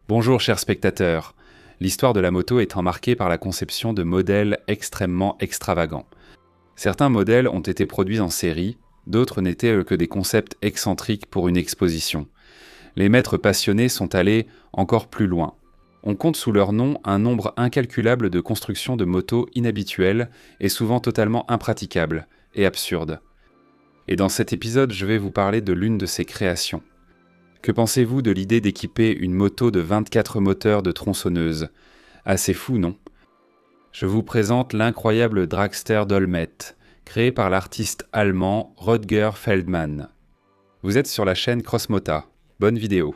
Bonjour chers spectateurs. L'histoire de la moto étant marquée par la conception de modèles extrêmement extravagants. Certains modèles ont été produits en série, d'autres n'étaient que des concepts excentriques pour une exposition. Les maîtres passionnés sont allés encore plus loin. On compte sous leur nom un nombre incalculable de constructions de motos inhabituelles et souvent totalement impraticables et absurdes. Et dans cet épisode, je vais vous parler de l'une de ces créations. Que pensez-vous de l'idée d'équiper une moto de 24 moteurs de tronçonneuse? Assez fou, non? Je vous présente l'incroyable dragster Dolmet, créé par l'artiste allemand Rötger Feldmann. Vous êtes sur la chaîne Crossmota. Bonne vidéo.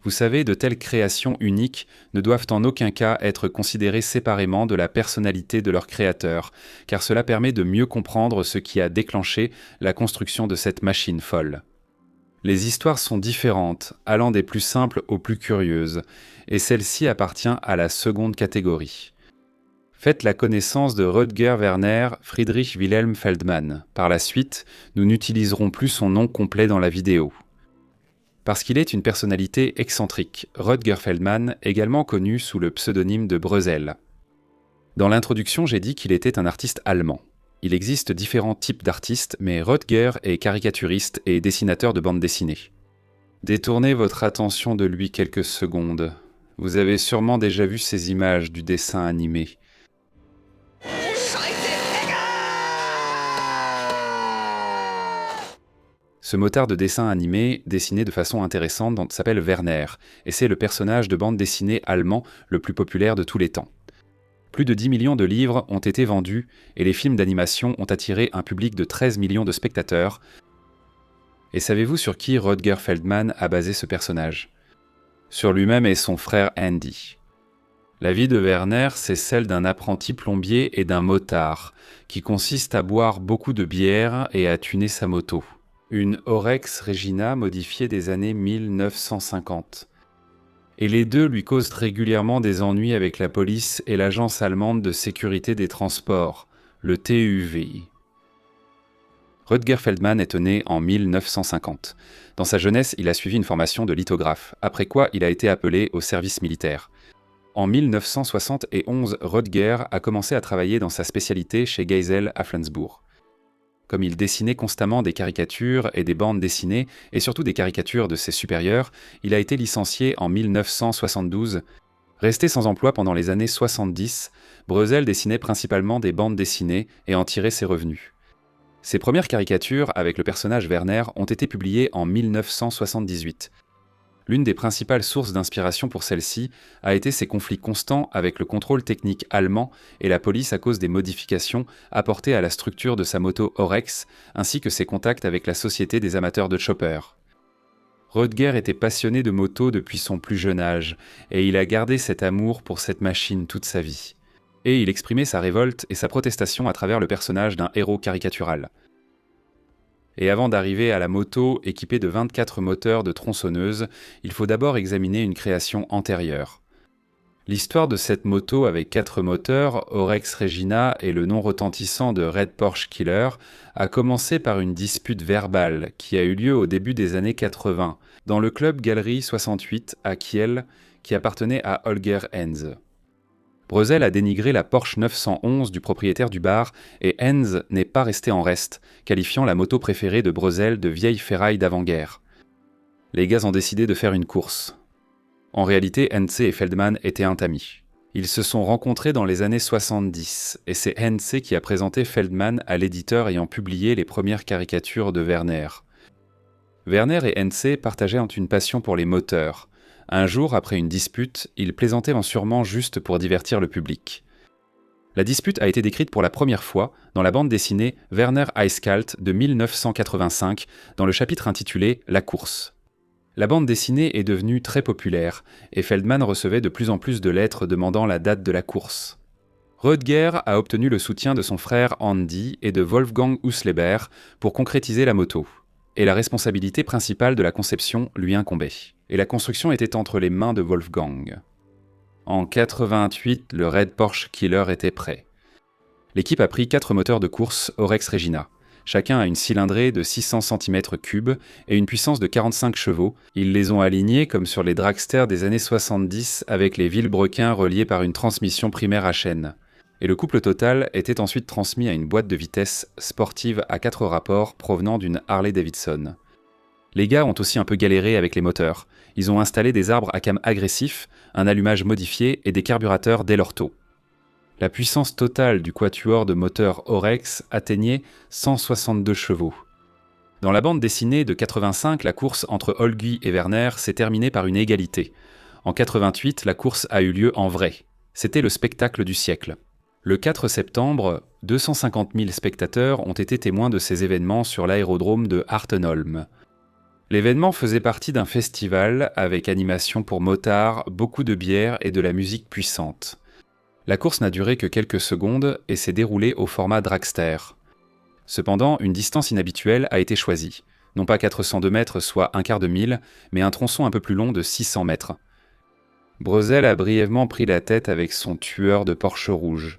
Vous savez, de telles créations uniques ne doivent en aucun cas être considérées séparément de la personnalité de leur créateur, car cela permet de mieux comprendre ce qui a déclenché la construction de cette machine folle. Les histoires sont différentes, allant des plus simples aux plus curieuses, et celle-ci appartient à la seconde catégorie. Faites la connaissance de Rötger Werner Friedrich Wilhelm Feldmann. Par la suite, nous n'utiliserons plus son nom complet dans la vidéo. Parce qu'il est une personnalité excentrique, Rötger Feldmann, également connu sous le pseudonyme de Brösel. Dans l'introduction, j'ai dit qu'il était un artiste allemand. Il existe différents types d'artistes, mais Rötger est caricaturiste et dessinateur de bande dessinée. Détournez votre attention de lui quelques secondes. Vous avez sûrement déjà vu ces images du dessin animé. Ce motard de dessin animé, dessiné de façon intéressante, s'appelle Werner, et c'est le personnage de bande dessinée allemand le plus populaire de tous les temps. Plus de 10 millions de livres ont été vendus, et les films d'animation ont attiré un public de 13 millions de spectateurs. Et savez-vous sur qui Rötger Feldmann a basé ce personnage? Sur lui-même et son frère Andy. La vie de Werner, c'est celle d'un apprenti plombier et d'un motard, qui consiste à boire beaucoup de bière et à tuner sa moto. Une Orex Regina modifiée des années 1950. Et les deux lui causent régulièrement des ennuis avec la police et l'agence allemande de sécurité des transports, le TÜV. Rötger Feldmann est né en 1950. Dans sa jeunesse, il a suivi une formation de lithographe, après quoi il a été appelé au service militaire. En 1971, Rötger a commencé à travailler dans sa spécialité chez Geisel à Flensbourg. Comme il dessinait constamment des caricatures et des bandes dessinées, et surtout des caricatures de ses supérieurs, il a été licencié en 1972. Resté sans emploi pendant les années 70, Brösel dessinait principalement des bandes dessinées et en tirait ses revenus. Ses premières caricatures avec le personnage Werner ont été publiées en 1978. L'une des principales sources d'inspiration pour celle-ci a été ses conflits constants avec le contrôle technique allemand et la police à cause des modifications apportées à la structure de sa moto Orex, ainsi que ses contacts avec la Société des amateurs de chopper. Rötger était passionné de moto depuis son plus jeune âge, et il a gardé cet amour pour cette machine toute sa vie. Et il exprimait sa révolte et sa protestation à travers le personnage d'un héros caricatural. Et avant d'arriver à la moto équipée de 24 moteurs de tronçonneuse, il faut d'abord examiner une création antérieure. L'histoire de cette moto avec 4 moteurs, Orex Regina et le nom retentissant de Red Porsche Killer, a commencé par une dispute verbale qui a eu lieu au début des années 80, dans le club Galerie 68 à Kiel, qui appartenait à Holger Henze. Brösel a dénigré la Porsche 911 du propriétaire du bar et Henze n'est pas resté en reste, qualifiant la moto préférée de Brösel de vieille ferraille d'avant-guerre. Les gars ont décidé de faire une course. En réalité, Henze et Feldmann étaient amis. Ils se sont rencontrés dans les années 70 et c'est Henze qui a présenté Feldmann à l'éditeur ayant publié les premières caricatures de Werner. Werner et Henze partageaient une passion pour les moteurs. Un jour, après une dispute, ils plaisantaient sûrement juste pour divertir le public. La dispute a été décrite pour la première fois dans la bande dessinée Werner Eiskalt de 1985, dans le chapitre intitulé « La course ». La bande dessinée est devenue très populaire, et Feldmann recevait de plus en plus de lettres demandant la date de la course. Rötger a obtenu le soutien de son frère Andy et de Wolfgang Usleber pour concrétiser la moto. et la responsabilité principale de la conception lui incombait. Et la construction était entre les mains de Wolfgang. En 88, le Red Porsche Killer était prêt. L'équipe a pris 4 moteurs de course Orex Regina. Chacun a une cylindrée de 600 cm3 et une puissance de 45 chevaux. Ils les ont alignés comme sur les dragsters des années 70 avec les vilebrequins reliés par une transmission primaire à chaîne. Et le couple total était ensuite transmis à une boîte de vitesse sportive à 4 rapports provenant d'une Harley-Davidson. Les gars ont aussi un peu galéré avec les moteurs. Ils ont installé des arbres à cam agressifs, un allumage modifié et des carburateurs dès l'ortho. La puissance totale du quatuor de moteurs Orex atteignait 162 chevaux. Dans la bande dessinée de 85, la course entre Olguy et Werner s'est terminée par une égalité. En 88, la course a eu lieu en vrai. C'était le spectacle du siècle. Le 4 septembre, 250 000 spectateurs ont été témoins de ces événements sur l'aérodrome de Hartenholm. L'événement faisait partie d'un festival avec animation pour motards, beaucoup de bière et de la musique puissante. La course n'a duré que quelques secondes et s'est déroulée au format dragster. Cependant, une distance inhabituelle a été choisie. Non pas 402 mètres, soit un quart de mille, mais un tronçon un peu plus long de 600 mètres. Brezel a brièvement pris la tête avec son tueur de Porsche rouge.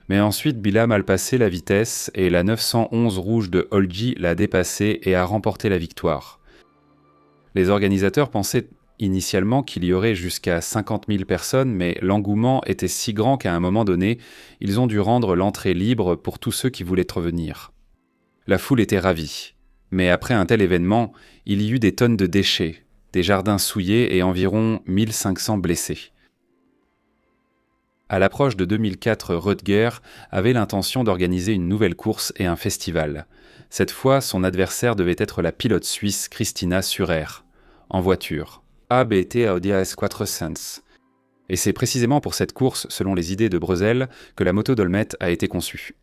Mais ensuite, Bill a mal passé la vitesse et la 911 rouge de Olgi l'a dépassé et a remporté la victoire. Les organisateurs pensaient initialement qu'il y aurait jusqu'à 50 000 personnes, mais l'engouement était si grand qu'à un moment donné, ils ont dû rendre l'entrée libre pour tous ceux qui voulaient revenir. La foule était ravie. Mais après un tel événement, il y eut des tonnes de déchets, des jardins souillés et environ 1500 blessés. À l'approche de 2004, Röttger avait l'intention d'organiser une nouvelle course et un festival. Cette fois, son adversaire devait être la pilote suisse Christina Surer, en voiture. ABT Audi AS400. Et c'est précisément pour cette course, selon les idées de Brezel, que la moto Dolmet a été conçue.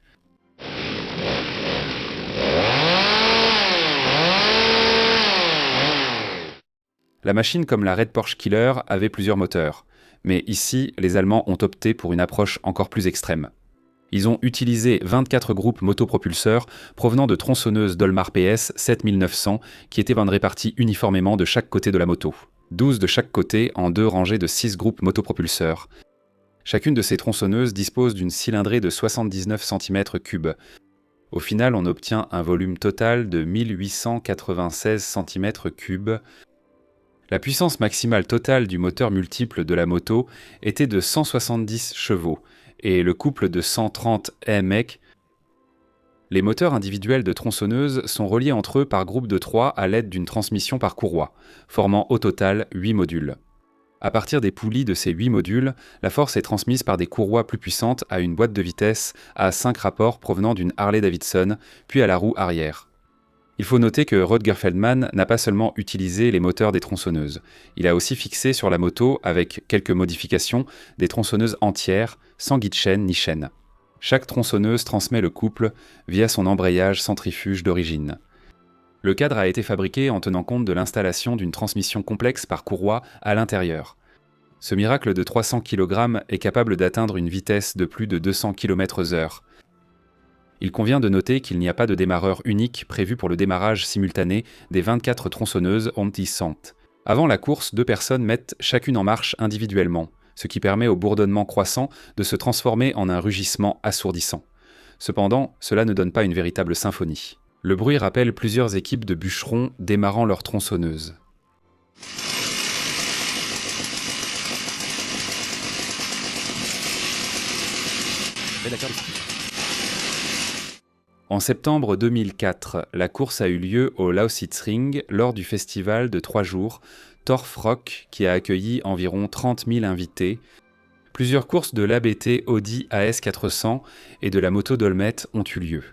La machine, comme la Red Porsche Killer, avait plusieurs moteurs. Mais ici, les Allemands ont opté pour une approche encore plus extrême. Ils ont utilisé 24 groupes motopropulseurs provenant de tronçonneuses Dolmar PS 7900 qui étaient réparties uniformément de chaque côté de la moto. 12 de chaque côté en 2 rangées de 6 groupes motopropulseurs. Chacune de ces tronçonneuses dispose d'une cylindrée de 79 cm3. Au final, on obtient un volume total de 1896 cm3. La puissance maximale totale du moteur multiple de la moto était de 170 chevaux, et le couple de 130 EMEC. Les moteurs individuels de tronçonneuses sont reliés entre eux par groupe de 3 à l'aide d'une transmission par courroie, formant au total 8 modules. À partir des poulies de ces 8 modules, la force est transmise par des courroies plus puissantes à une boîte de vitesse à 5 rapports provenant d'une Harley-Davidson, puis à la roue arrière. Il faut noter que Röttger Feldman n'a pas seulement utilisé les moteurs des tronçonneuses. Il a aussi fixé sur la moto, avec quelques modifications, des tronçonneuses entières, sans guide chaîne ni chaîne. Chaque tronçonneuse transmet le couple via son embrayage centrifuge d'origine. Le cadre a été fabriqué en tenant compte de l'installation d'une transmission complexe par courroie à l'intérieur. Ce miracle de 300 kg est capable d'atteindre une vitesse de plus de 200 km/h. Il convient de noter qu'il n'y a pas de démarreur unique prévu pour le démarrage simultané des 24 tronçonneuses anti-sente. Avant la course, 2 personnes mettent chacune en marche individuellement, ce qui permet au bourdonnement croissant de se transformer en un rugissement assourdissant. Cependant, cela ne donne pas une véritable symphonie. Le bruit rappelle plusieurs équipes de bûcherons démarrant leur tronçonneuse. En septembre 2004, la course a eu lieu au Lausitzring lors du festival de 3 jours Torf Rock qui a accueilli environ 30 000 invités. Plusieurs courses de l'ABT Audi AS400 et de la moto Dolmet ont eu lieu.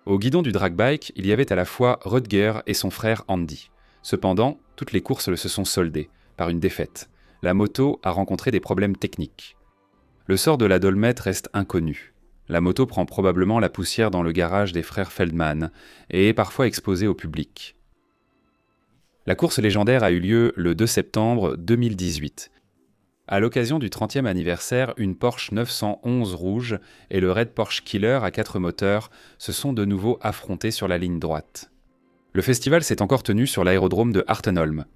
Au guidon du dragbike, il y avait à la fois Röttger et son frère Andy. Cependant, toutes les courses se sont soldées par une défaite. La moto a rencontré des problèmes techniques. Le sort de la Dolmet reste inconnu. La moto prend probablement la poussière dans le garage des frères Feldman et est parfois exposée au public. La course légendaire a eu lieu le 2 septembre 2018. À l'occasion du 30e anniversaire, une Porsche 911 rouge et le Red Porsche Killer à 4 moteurs se sont de nouveau affrontés sur la ligne droite. Le festival s'est encore tenu sur l'aérodrome de Hartenholm.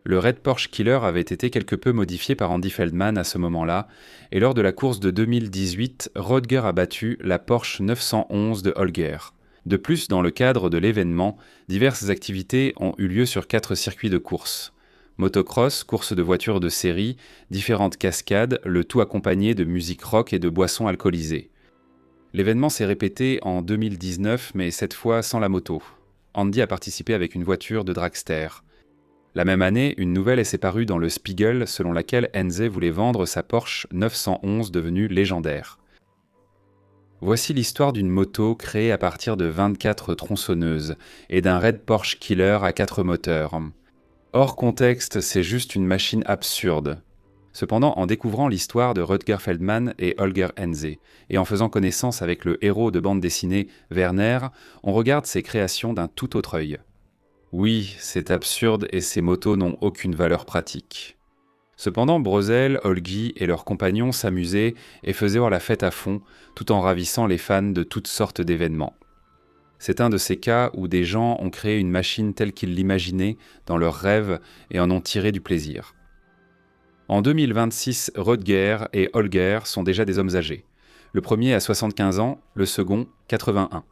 Le Red Porsche Killer avait été quelque peu modifié par Andy Feldman à ce moment-là, et lors de la course de 2018, Rodger a battu la Porsche 911 de Holger. De plus, dans le cadre de l'événement, diverses activités ont eu lieu sur 4 circuits de course. Motocross, course de voitures de série, différentes cascades, le tout accompagné de musique rock et de boissons alcoolisées. L'événement s'est répété en 2019, mais cette fois sans la moto. Andy a participé avec une voiture de dragster. La même année, une nouvelle s'est parue dans le Spiegel selon laquelle Enze voulait vendre sa Porsche 911 devenue légendaire. Voici l'histoire d'une moto créée à partir de 24 tronçonneuses et d'un Red Porsche Killer à 4 moteurs. Hors contexte, c'est juste une machine absurde. Cependant, en découvrant l'histoire de Rutger Feldman et Holger Enze, et en faisant connaissance avec le héros de bande dessinée Werner, on regarde ses créations d'un tout autre œil. Oui, c'est absurde et ces motos n'ont aucune valeur pratique. Cependant, Brösel, Holgi et leurs compagnons s'amusaient et faisaient voir la fête à fond, tout en ravissant les fans de toutes sortes d'événements. C'est un de ces cas où des gens ont créé une machine telle qu'ils l'imaginaient dans leurs rêves et en ont tiré du plaisir. En 2026, Rutger et Holger sont déjà des hommes âgés. Le premier a 75 ans, le second 81.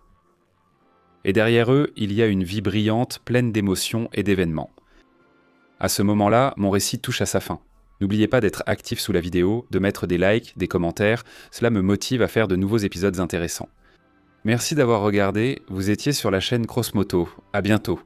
Et derrière eux, il y a une vie brillante, pleine d'émotions et d'événements. À ce moment-là, mon récit touche à sa fin. N'oubliez pas d'être actif sous la vidéo, de mettre des likes, des commentaires, cela me motive à faire de nouveaux épisodes intéressants. Merci d'avoir regardé, vous étiez sur la chaîne Crossmoto, à bientôt.